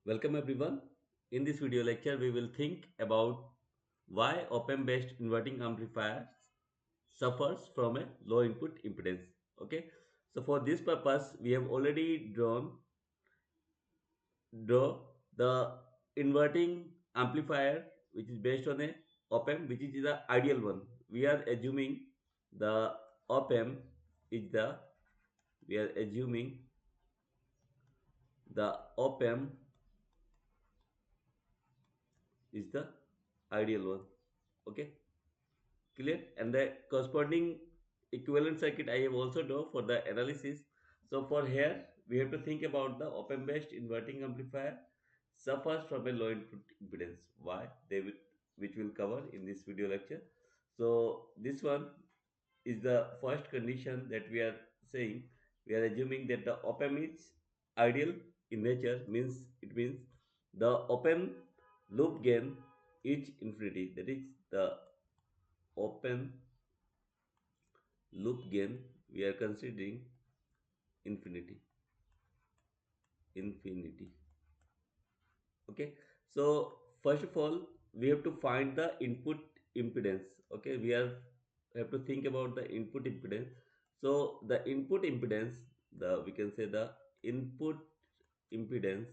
Welcome everyone. In this video lecture, we will think about why op-amp based inverting amplifier suffers from a low input impedance. Okay. So for this purpose, we have already draw the inverting amplifier which is based on a op-amp which is the ideal one. We are assuming the op-amp is the we are assuming the op-amp is the ideal one. Okay. Clear, and the corresponding equivalent circuit I have also drawn for the analysis. So for here we have to think about the op-amp based inverting amplifier suffers from a low input impedance. Why they will, which will cover in this video lecture. So this one is the first condition that we are saying. We are assuming that the op-amp is ideal in nature, means it means the op-amp loop gain is infinity, that is the open loop gain we are considering infinity. Okay, so first of all we have to find the input impedance. Okay, have to think about the input impedance. So the input impedance, the we can say the input impedance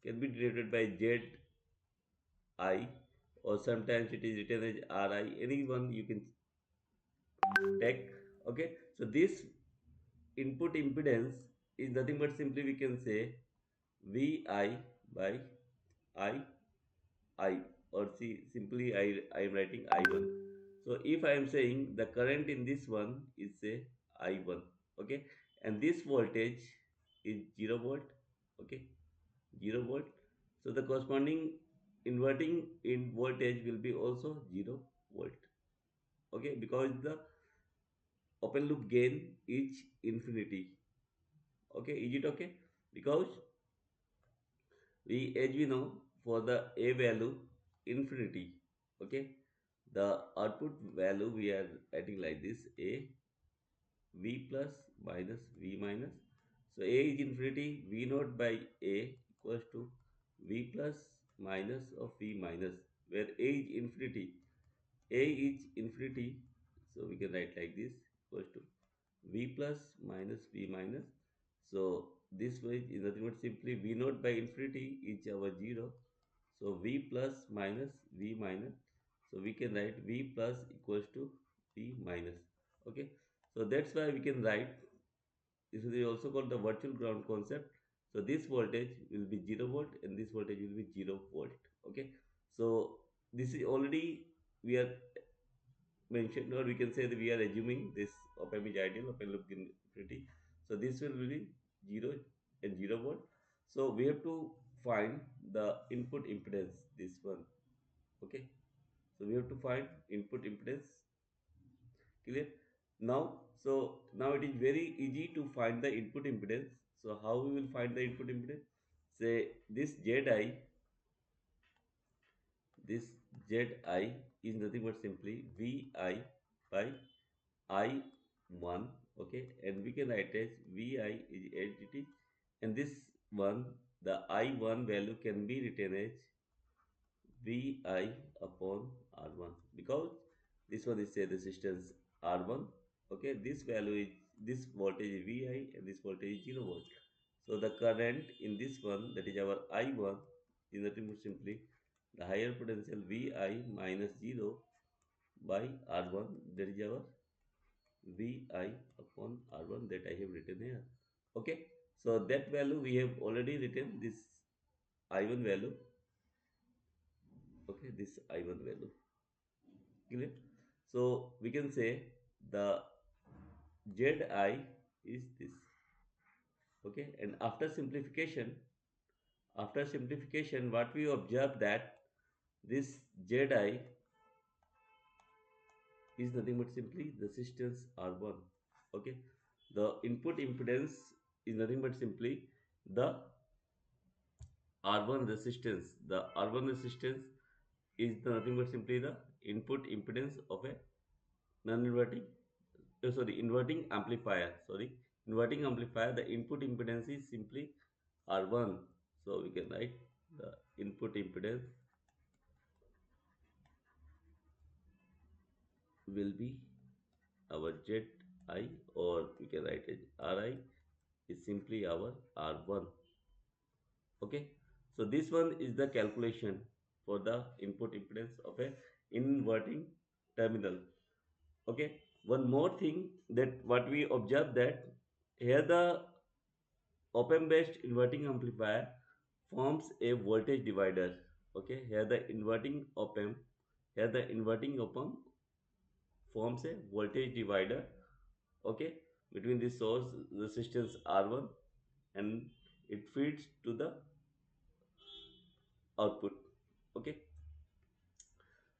can be denoted by zi, or sometimes it is written as ri, anyone you can take. Okay, so this input impedance is nothing but simply we can say vi by i I, or see simply I am writing I1. So if I am saying the current in this one is say I1, okay, and this voltage is 0 volt, okay, 0 volt. So the corresponding inverting in voltage will be also 0 volt, okay, because the open loop gain is infinity. Okay, is it okay? Because we, as we know, for the a value infinity, okay, the output value we are writing like this: a v plus minus v minus. So a is infinity, v naught by a equals to v plus minus of v minus, where a is infinity, a is infinity. So we can write like this, equals to v plus minus v minus. So this way is nothing but simply v naught by infinity is our 0. So v plus minus v minus. So we can write v plus equals to v minus. Okay. So that's why we can write, this is also called the virtual ground concept. So this voltage will be 0 volt and this voltage will be 0 volt. Okay. So this is already we are mentioned, or we can say that we are assuming this op-amp is ideal, open loop infinity. So this will be 0 and 0 volt. So we have to find the input impedance, this one. Okay, so we have to find input impedance. Clear now? So now it is very easy to find the input impedance. So how we will find the input impedance? Say this zi, this zi is nothing but simply vi by I1, okay, and we can write as Vi is as it is, and this one, the I1 value can be written as Vi upon R1, because this one is a resistance R1, okay, this value is, this voltage is Vi and this voltage is 0 volt. So the current in this one, that is our I1, is nothing but simply the higher potential Vi minus 0 by R1, that is our Vi upon R1 that I have written here. Okay, so that value we have already written, this I1 value. Okay, this I1 value. Clear? So we can say the Zi is this. Okay, and after simplification, what we observe that this Zi is nothing but simply resistance R1. Okay, the input impedance is nothing but simply the R1 resistance. The R1 resistance is nothing but simply the input impedance of a non-inverting, inverting amplifier. Sorry, inverting amplifier, the input impedance is simply R1. So we can write the input impedance will be our Zi, or we can write it Ri is simply our R1. Okay, so this one is the calculation for the input impedance of a inverting terminal. Okay, one more thing that what we observe that here the op-amp based inverting amplifier forms a voltage divider. Okay, here the inverting op-amp forms a voltage divider. Okay, between the source resistance R1 and it feeds to the output. Okay,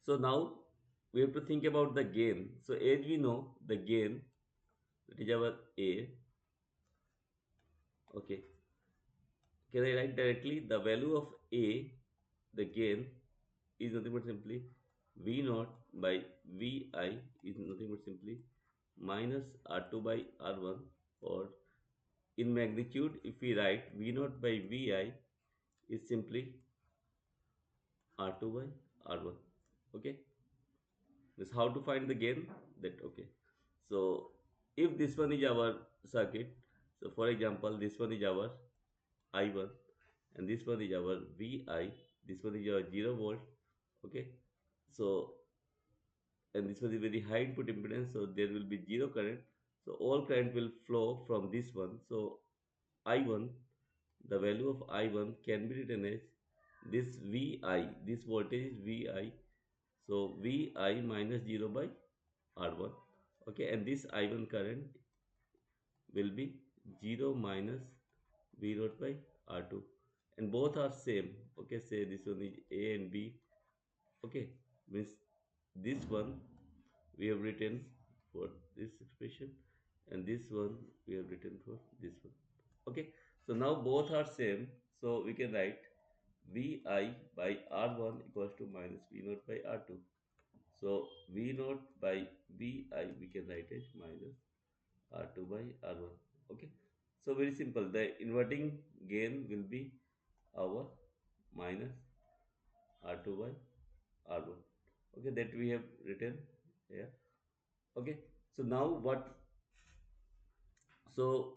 so now we have to think about the gain. So as we know the gain, that is our A. Okay, can I write directly the value of A, the gain, is nothing but simply V naught by Vi is nothing but simply minus R2 by R1, or in magnitude if we write V naught by Vi is simply R2 by R1. Okay, this how to find the gain, that okay. So if this one is our circuit, so for example this one is our I1 and this one is our Vi, this one is our 0 volt. Okay, so and this was a very high input impedance, so there will be zero current, so all current will flow from this one. So I1, the value of I1 can be written as this Vi, this voltage is Vi, so Vi minus 0 by R1. Okay, and this I1 current will be 0 minus V naught by R2, and both are same. Okay, say this one is A and B. Okay, means this one we have written for this expression and this one we have written for this one. Okay, so now both are same, so we can write Vi by R1 equals to minus V naught by R2. So V naught by Vi we can write as minus R2 by R1. Okay, so very simple, the inverting gain will be our minus R2 by R1. Okay, that we have written here. Okay, so now what, so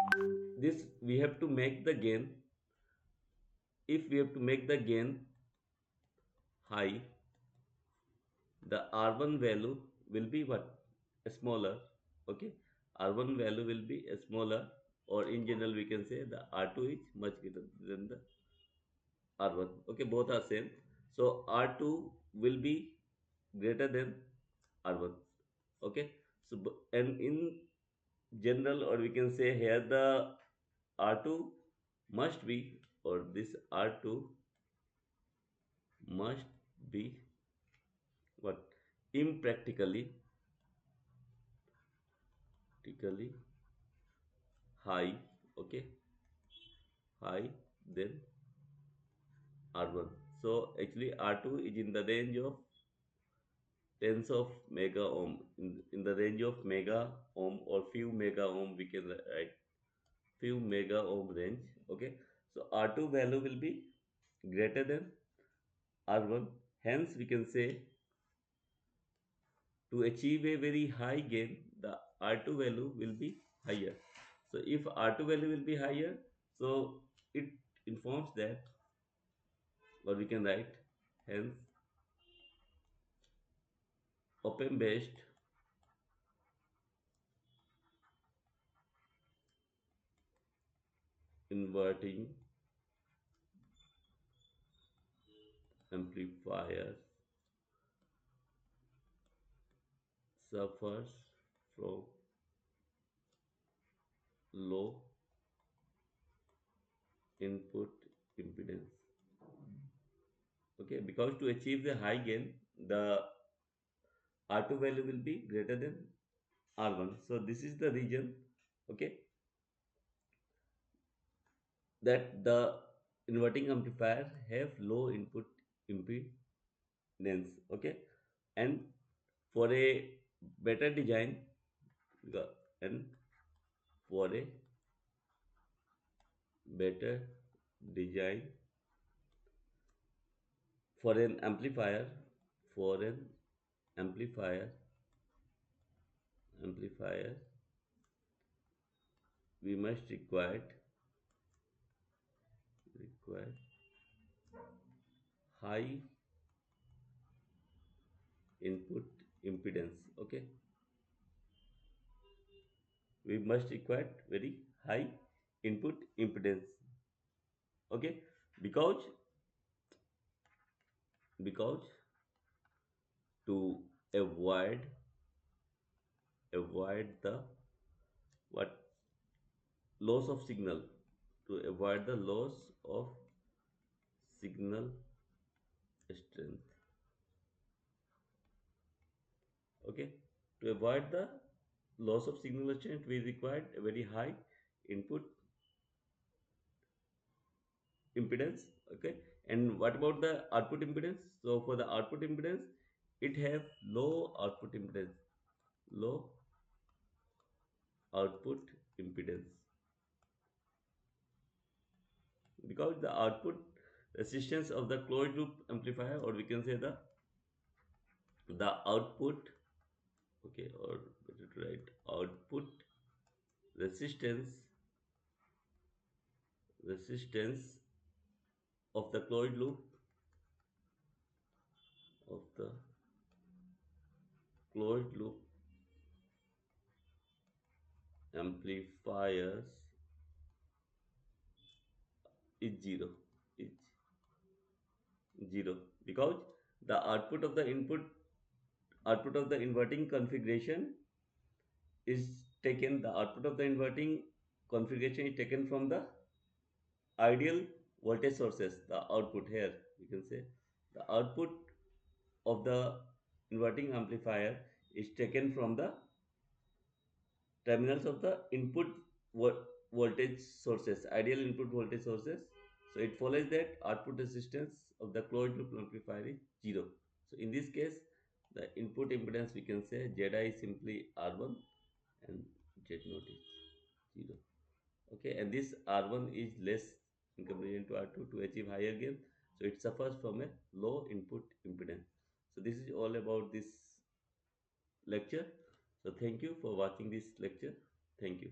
this we have to make the gain, if we have to make the gain high, the R1 value will be what, smaller. Okay, R1 value will be smaller, or in general we can say the R2 is much greater than the R1. Okay, both are same, so R2 will be greater than R1. Okay, so and in general, or we can say here the R2 must be, or this R2 must be what, impractically practically high. Okay, high than R1. So actually R2 is in the range of tens of mega ohm, in the range of mega ohm or few mega ohm, we can write few mega ohm range. Okay, so R2 value will be greater than R1, hence we can say to achieve a very high gain, the R2 value will be higher. So if R2 value will be higher, so it informs that, or we can write, hence op-amp based inverting amplifier suffers from low input impedance. Okay, because to achieve the high gain, the R2 value will be greater than R1. So this is the reason, okay, that the inverting amplifier have low input impedance. Okay, and for a better design, and for a better design for an amplifier, for an amplifier amplifier we must require high input impedance. Okay, we must require very high input impedance. Okay, because because to avoid the what loss of signal, to avoid the loss of signal strength. Okay, to avoid the loss of signal strength we required a very high input impedance. Okay, and what about the output impedance? So for the output impedance, it have low output impedance, low output impedance, because the output resistance of the closed loop amplifier, or we can say the output. Okay, or better to write output resistance of the closed loop of the closed loop amplifiers is is zero, because the output of the inverting configuration is taken, the output of the inverting configuration is taken from the ideal voltage sources. The output here, you can say, the output of the inverting amplifier is taken from the terminals of the input voltage sources, ideal input voltage sources. So it follows that output resistance of the closed loop amplifier is zero. So in this case, the input impedance we can say Zi is simply R1 and Z naught is zero. Okay, and this R1 is less in comparison to R2 to achieve higher gain. So it suffers from a low input impedance. So this is all about this lecture. So thank you for watching this lecture. Thank you.